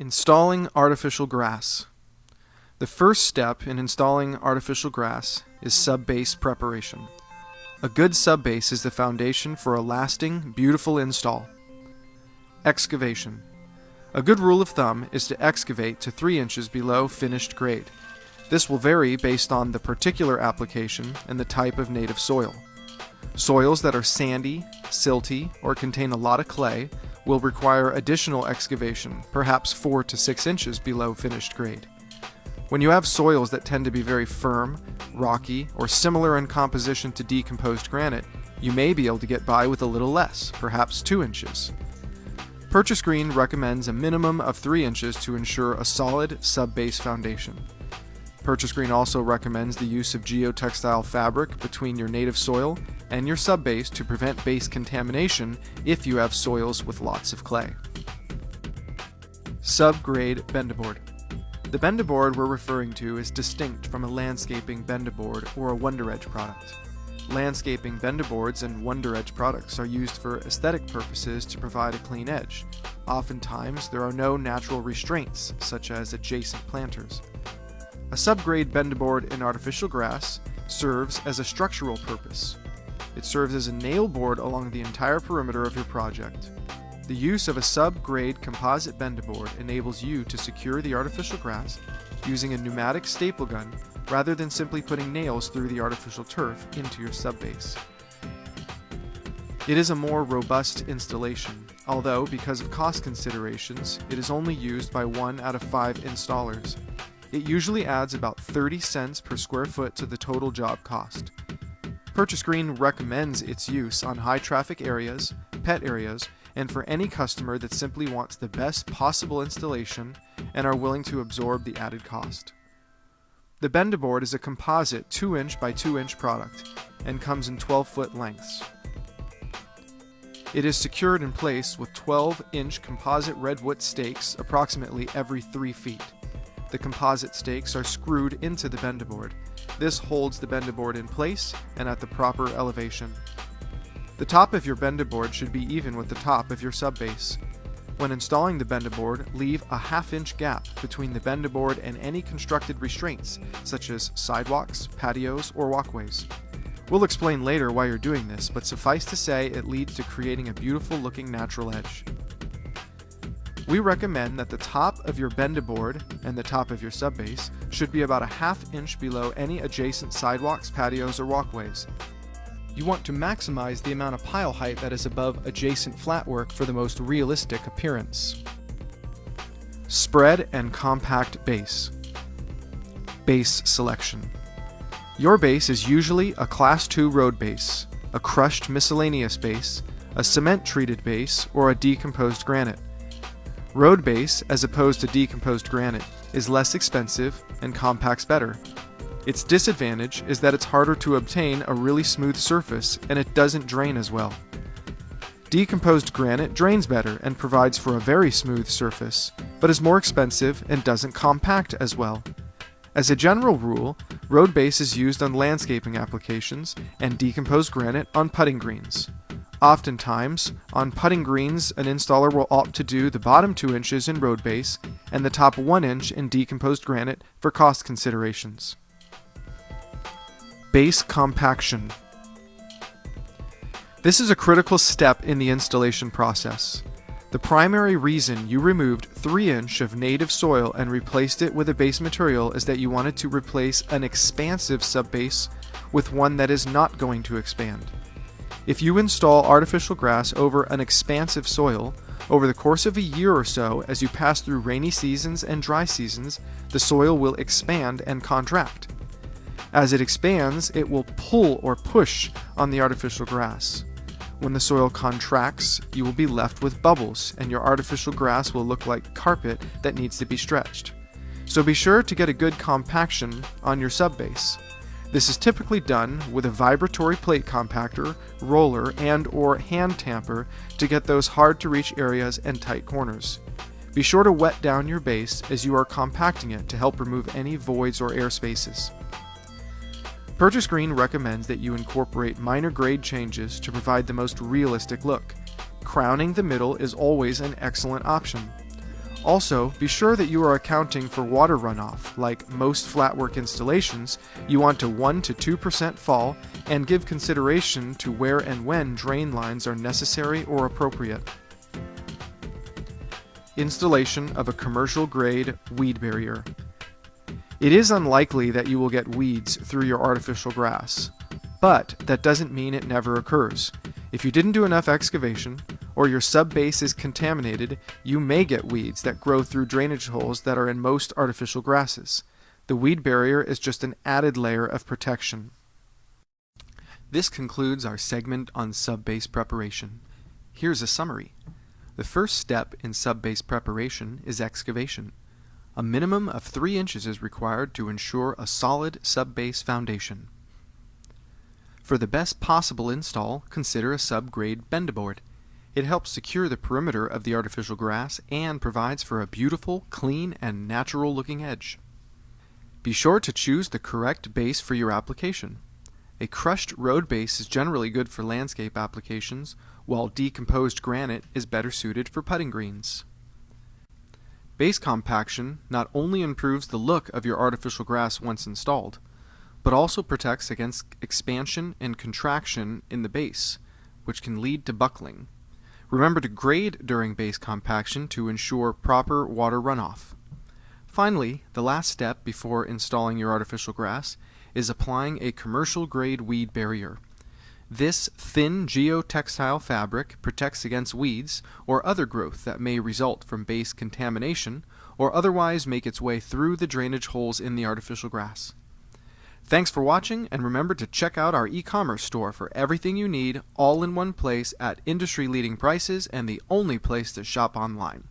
Installing artificial grass. The first step in installing artificial grass is subbase preparation. A good subbase is the foundation for a lasting, beautiful install. Excavation. A good rule of thumb is to excavate to 3 inches below finished grade. This will vary based on the particular application and the type of native soil. Soils that are sandy, silty, or contain a lot of clay will require additional excavation, perhaps 4 to 6 inches below finished grade. When you have soils that tend to be very firm, rocky, or similar in composition to decomposed granite, you may be able to get by with a little less, perhaps 2 inches. Purchase Green recommends a minimum of 3 inches to ensure a solid subbase foundation. Purchase Green also recommends the use of geotextile fabric between your native soil and your subbase to prevent base contamination if you have soils with lots of clay. Subgrade bendaboard. The bendaboard we're referring to is distinct from a landscaping bendaboard or a Wonder Edge product. Landscaping bendaboards and Wonder Edge products are used for aesthetic purposes to provide a clean edge. Oftentimes, there are no natural restraints, such as adjacent planters. A subgrade bendaboard in artificial grass serves as a structural purpose. It serves as a nail board along the entire perimeter of your project. The use of a subgrade composite bendaboard enables you to secure the artificial grass using a pneumatic staple gun rather than simply putting nails through the artificial turf into your subbase. It is a more robust installation, although because of cost considerations, it is only used by 1 out of 5 installers. It usually adds about 30 cents per square foot to the total job cost. Purchase Green recommends its use on high traffic areas, pet areas, and for any customer that simply wants the best possible installation and are willing to absorb the added cost. The bendaboard is a composite 2-inch by 2-inch product and comes in 12-foot lengths. It is secured in place with 12-inch composite redwood stakes approximately every 3 feet. The composite stakes are screwed into the bendaboard. This holds the bendaboard in place and at the proper elevation. The top of your bendaboard should be even with the top of your subbase. When installing the bendaboard, leave a ½ inch gap between the bendaboard and any constructed restraints, such as sidewalks, patios, or walkways. We'll explain later why you're doing this, but suffice to say it leads to creating a beautiful looking natural edge. We recommend that the top of your bendaboard and the top of your subbase should be about a ½ inch below any adjacent sidewalks, patios, or walkways. You want to maximize the amount of pile height that is above adjacent flatwork for the most realistic appearance. Spread and compact base. Base selection. Your base is usually a Class 2 road base, a crushed miscellaneous base, a cement-treated base, or a decomposed granite. Road base, as opposed to decomposed granite, is less expensive and compacts better. Its disadvantage is that it's harder to obtain a really smooth surface and it doesn't drain as well. Decomposed granite drains better and provides for a very smooth surface, but is more expensive and doesn't compact as well. As a general rule, road base is used on landscaping applications and decomposed granite on putting greens. Oftentimes, on putting greens, an installer will opt to do the bottom 2 inches in road base and the top 1 inch in decomposed granite for cost considerations. Base compaction. This is a critical step in the installation process. The primary reason you removed 3 inch of native soil and replaced it with a base material is that you wanted to replace an expansive subbase with one that is not going to expand. If you install artificial grass over an expansive soil, over the course of a year or so, as you pass through rainy seasons and dry seasons, the soil will expand and contract. As it expands, it will pull or push on the artificial grass. When the soil contracts, you will be left with bubbles, and your artificial grass will look like carpet that needs to be stretched. So be sure to get a good compaction on your subbase. This is typically done with a vibratory plate compactor, roller, and/or hand tamper to get those hard-to-reach areas and tight corners. Be sure to wet down your base as you are compacting it to help remove any voids or air spaces. Purchase Green recommends that you incorporate minor grade changes to provide the most realistic look. Crowning the middle is always an excellent option. Also, be sure that you are accounting for water runoff. Like most flatwork installations, you want a 1 to 2% fall and give consideration to where and when drain lines are necessary or appropriate. Installation of a commercial-grade weed barrier. It is unlikely that you will get weeds through your artificial grass, but that doesn't mean it never occurs. If you didn't do enough excavation, or your subbase is contaminated, you may get weeds that grow through drainage holes that are in most artificial grasses. The weed barrier is just an added layer of protection. This concludes our segment on subbase preparation. Here's a summary. The first step in subbase preparation is excavation. A minimum of 3 inches is required to ensure a solid subbase foundation. For the best possible install, consider a subgrade bend-a-board. It helps secure the perimeter of the artificial grass and provides for a beautiful, clean, and natural-looking edge. Be sure to choose the correct base for your application. A crushed road base is generally good for landscape applications, while decomposed granite is better suited for putting greens. Base compaction not only improves the look of your artificial grass once installed, but also protects against expansion and contraction in the base, which can lead to buckling. Remember to grade during base compaction to ensure proper water runoff. Finally, the last step before installing your artificial grass is applying a commercial-grade weed barrier. This thin geotextile fabric protects against weeds or other growth that may result from base contamination or otherwise make its way through the drainage holes in the artificial grass. Thanks for watching, and remember to check out our e-commerce store for everything you need all in one place at industry-leading prices and the only place to shop online.